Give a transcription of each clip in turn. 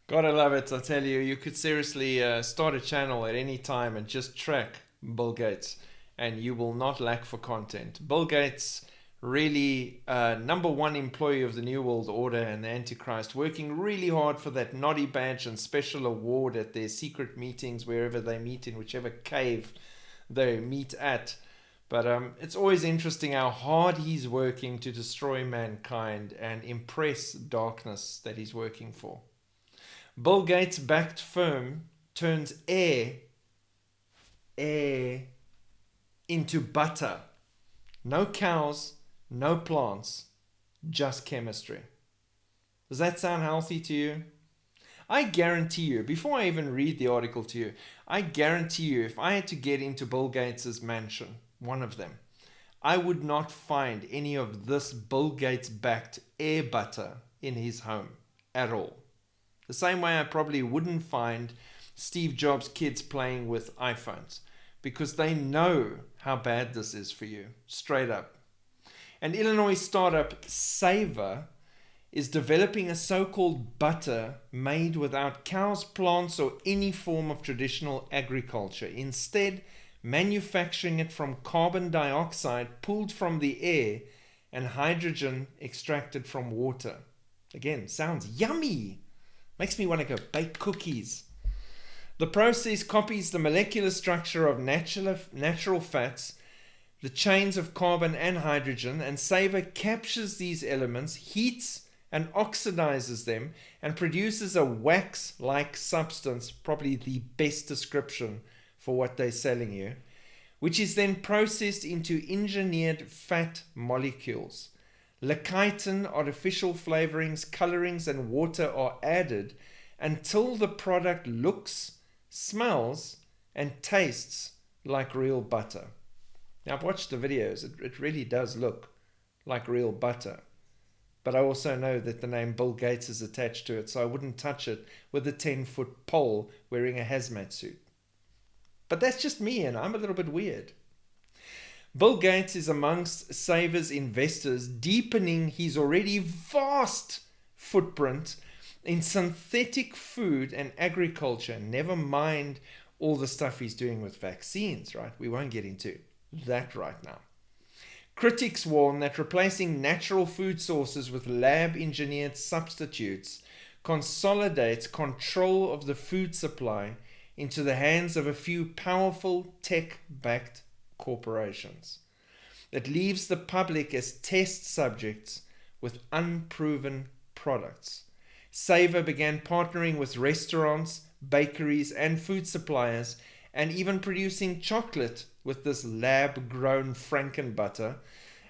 Gotta love it, I tell you. You could seriously start a channel at any time and just track Bill Gates, and you will not lack for content. Bill Gates, really number one employee of the New World Order and the Antichrist, working really hard for that naughty badge and special award at their secret meetings, wherever they meet, in whichever cave they meet at. But it's always interesting how hard he's working to destroy mankind and impress darkness that he's working for. Bill Gates backed firm turns air into butter. No cows, no plants, just chemistry. Does that sound healthy to you? I guarantee you, before I even read the article to you, I guarantee you if I had to get into Bill Gates' mansion, one of them, I would not find any of this Bill Gates backed air butter in his home at all. The same way I probably wouldn't find Steve Jobs' kids playing with iPhones, because they know how bad this is for you, straight up. An Illinois startup, Savor, is developing a so-called butter made without cows, plants, or any form of traditional agriculture. Instead, manufacturing it from carbon dioxide pulled from the air and hydrogen extracted from water. Again, sounds yummy. Makes me want to go bake cookies. The process copies the molecular structure of natural fats, the chains of carbon and hydrogen, and Savor captures these elements, heats and oxidizes them, and produces a wax-like substance, probably the best description for what they're selling you, which is then processed into engineered fat molecules. Lecithin, artificial flavorings, colorings, and water are added until the product looks, smells, and tastes like real butter. Now, I've watched the videos. It really does look like real butter. But I also know that the name Bill Gates is attached to it, so I wouldn't touch it with a 10-foot pole wearing a hazmat suit. But that's just me, and I'm a little bit weird. Bill Gates is amongst Savor's investors, deepening his already vast footprint in synthetic food and agriculture. Never mind all the stuff he's doing with vaccines, right? We won't get into that right now. Critics warn that replacing natural food sources with lab-engineered substitutes consolidates control of the food supply into the hands of a few powerful tech-backed corporations. It leaves the public as test subjects with unproven products. Savor began partnering with restaurants, bakeries, and food suppliers, and even producing chocolate with this lab-grown Frankenbutter,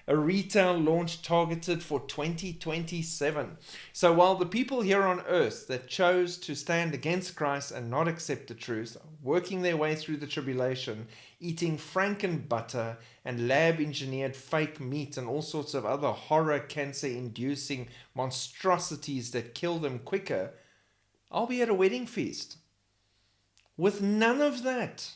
a retail launch targeted for 2027. So while the people here on earth that chose to stand against Christ and not accept the truth, working their way through the tribulation, eating Frankenbutter and lab-engineered fake meat and all sorts of other horror, cancer-inducing monstrosities that kill them quicker, I'll be at a wedding feast with none of that.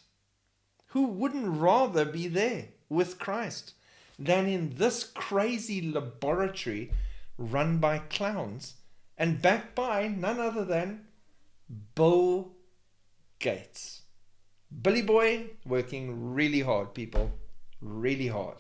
Who wouldn't rather be there with Christ than in this crazy laboratory run by clowns and backed by none other than Bill Gates? Billy Boy working really hard, people, really hard.